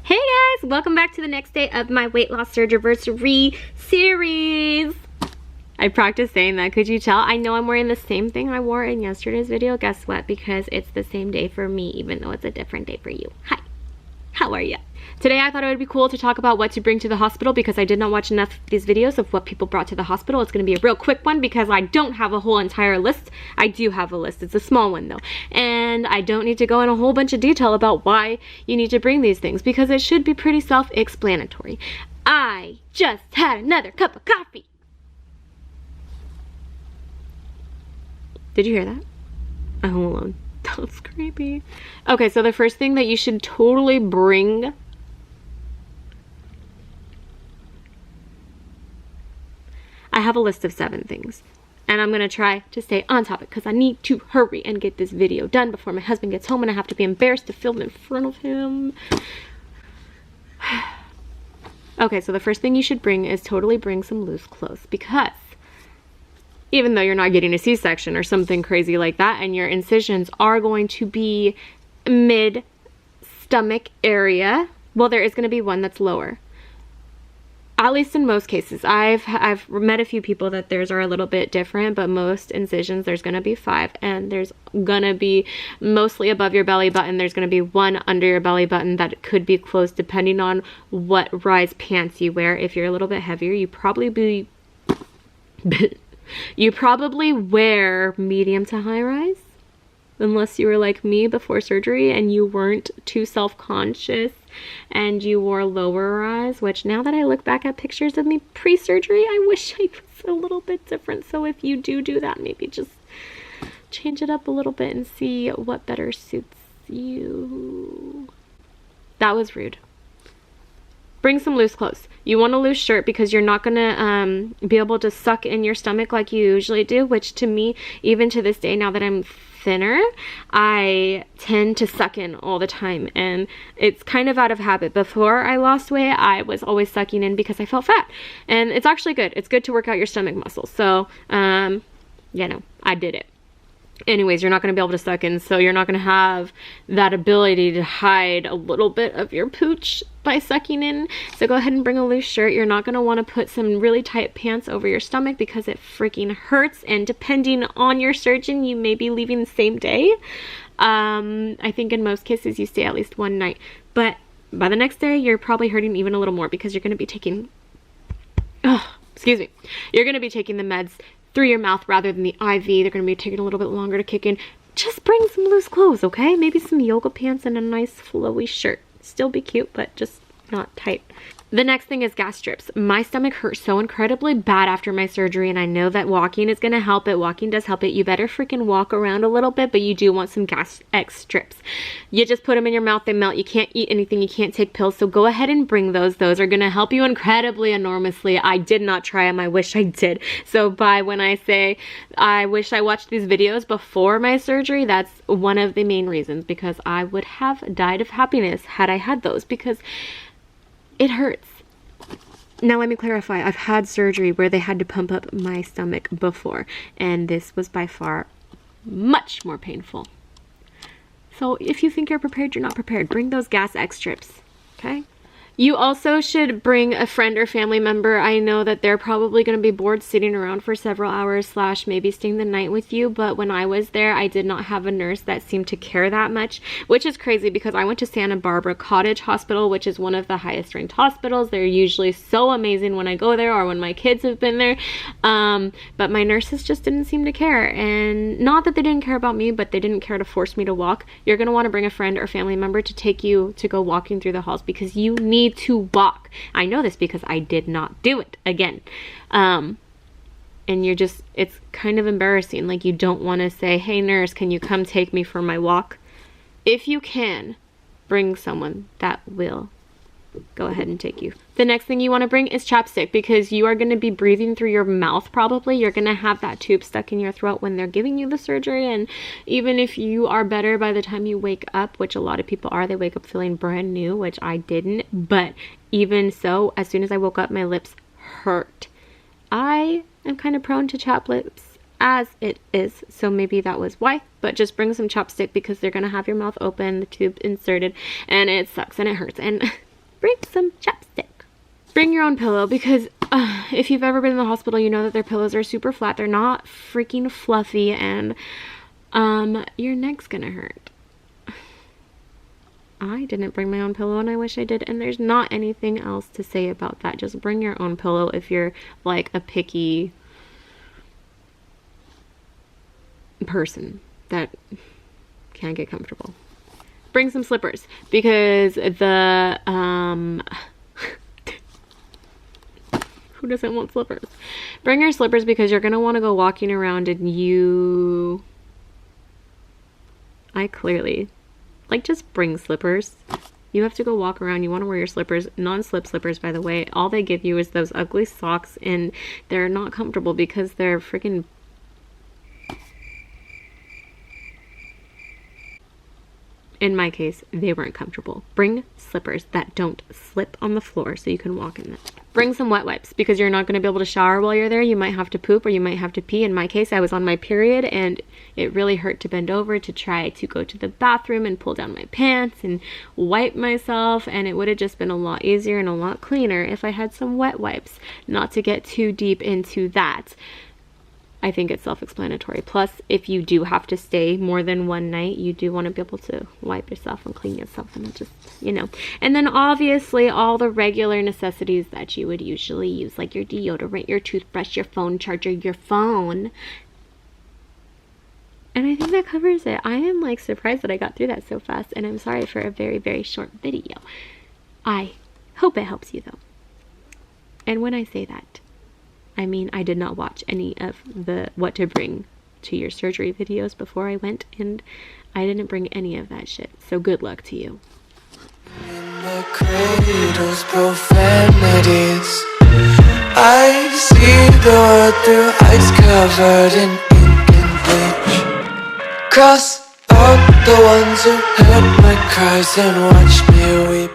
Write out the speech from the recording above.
Hey guys, welcome back to the next day of my weight loss surgery series. I practiced saying that, could you tell? I know I'm wearing the same thing I wore in yesterday's video. Guess what? Because it's the same day for me, even though it's a different day for you. Hi, how are you? Today I thought it would be cool to talk about what to bring to the hospital because I did not watch enough of these videos of what people brought to the hospital. It's going to be a real quick one because I don't have a whole entire list. I do have a list. It's a small one though. And I don't need to go in a whole bunch of detail about why you need to bring these things because it should be pretty self-explanatory. I just had another cup of coffee. Did you hear that? I'm home alone. That was creepy. Okay, so the first thing that you should totally bring I have a list of 7 things, and I'm gonna try to stay on topic because I need to hurry and get this video done before my husband gets home and I have to be embarrassed to film in front of him. Okay, so the first thing you should bring is totally bring some loose clothes because even though you're not getting a C-section or something crazy like that and your incisions are going to be mid-stomach area, well, there is going to be one that's lower. At least in most cases. I've met a few people that theirs are a little bit different, but most incisions there's going to be 5 and there's going to be mostly above your belly button. There's going to be one under your belly button that could be closed depending on what rise pants you wear. If you're a little bit heavier, you probably wear medium to high rise. Unless you were like me before surgery and you weren't too self-conscious and you wore lower rise, which now that I look back at pictures of me pre-surgery, I wish I was a little bit different. So if you do that, maybe just change it up a little bit and see what better suits you. That was rude. Bring some loose clothes. You want a loose shirt because you're not going to be able to suck in your stomach like you usually do, which to me, even to this day, now that I'm thinner, I tend to suck in all the time, and it's kind of out of habit. Before I lost weight, I was always sucking in because I felt fat, and it's actually good. It's good to work out your stomach muscles. So, you know, I did it. Anyways, you're not going to be able to suck in, so you're not going to have that ability to hide a little bit of your pooch by sucking in. So go ahead and bring a loose shirt. You're not going to want to put some really tight pants over your stomach because it freaking hurts, and depending on your surgeon, you may be leaving the same day. I think in most cases you stay at least one night, but by the next day you're probably hurting even a little more because you're going to be taking you're going to be taking the meds through your mouth rather than the IV. They're going to be taking a little bit longer to kick in. Just bring some loose clothes, okay? Maybe some yoga pants and a nice flowy shirt. Still be cute, but just not tight. The next thing is gas strips. My stomach hurt so incredibly bad after my surgery, and I know that walking is going to help it. Walking does help it. You better freaking walk around a little bit, but you do want some gas X strips. You just put them in your mouth, they melt. You can't eat anything, you can't take pills, so go ahead and bring those. Those are going to help you incredibly enormously. I did not try them. I wish I did. So when I say I wish I watched these videos before my surgery, that's one of the main reasons, because I would have died of happiness had I had those, because it hurts. Now let me clarify, I've had surgery where they had to pump up my stomach before, and this was by far much more painful. So if you think you're prepared, you're not prepared. Bring those gas X strips, okay? You also should bring a friend or family member. I know that they're probably going to be bored sitting around for several hours / maybe staying the night with you, but when I was there, I did not have a nurse that seemed to care that much, which is crazy because I went to Santa Barbara Cottage Hospital, which is one of the highest ranked hospitals. They're usually so amazing when I go there or when my kids have been there, but my nurses just didn't seem to care, and not that they didn't care about me, but they didn't care to force me to walk. You're going to want to bring a friend or family member to take you to go walking through the halls because you need to walk. I know this because I did not do it again. And it's kind of embarrassing. Like, you don't want to say, hey nurse, can you come take me for my walk? If you can, bring someone that will go ahead and take you. The next thing you want to bring is chapstick because you are going to be breathing through your mouth probably. You're going to have that tube stuck in your throat when they're giving you the surgery, and even if you are better by the time you wake up, which a lot of people are, they wake up feeling brand new, which I didn't, but even so, as soon as I woke up, my lips hurt. I am kind of prone to chapped lips as it is, so maybe that was why, but just bring some chapstick because they're going to have your mouth open, the tube inserted, and it sucks and it hurts, and bring some chapstick. Bring your own pillow because if you've ever been in the hospital, you know that their pillows are super flat. They're not freaking fluffy, and your neck's gonna hurt. I didn't bring my own pillow and I wish I did, and there's not anything else to say about that. Just bring your own pillow if you're like a picky person that can't get comfortable. Bring some slippers because the who doesn't want slippers? Bring your slippers because you're gonna want to go walking around, and I clearly just bring slippers. You have to go walk around. You want to wear your slippers, non-slip slippers, by the way. All they give you is those ugly socks, and they're not comfortable because they're freaking, in my case, they weren't comfortable. Bring slippers that don't slip on the floor so you can walk in them. Bring some wet wipes because you're not going to be able to shower while you're there. You might have to poop or you might have to pee. In my case, I was on my period and it really hurt to bend over to try to go to the bathroom and pull down my pants and wipe myself, and it would have just been a lot easier and a lot cleaner if I had some wet wipes. Not to get too deep into that. I think it's self-explanatory. Plus, if you do have to stay more than one night, you do want to be able to wipe yourself and clean yourself, and just, And then obviously all the regular necessities that you would usually use, like your deodorant, your toothbrush, your phone charger, your phone. And I think that covers it. I am surprised that I got through that so fast, and I'm sorry for a very, very short video. I hope it helps you though. And when I say that, I mean, I did not watch any of the what to bring to your surgery videos before I went, and I didn't bring any of that shit. So good luck to you. In the cradles, profanities. I see the world through ice covered in ink and bleach. Cross out the ones who heard my cries and watched me weep.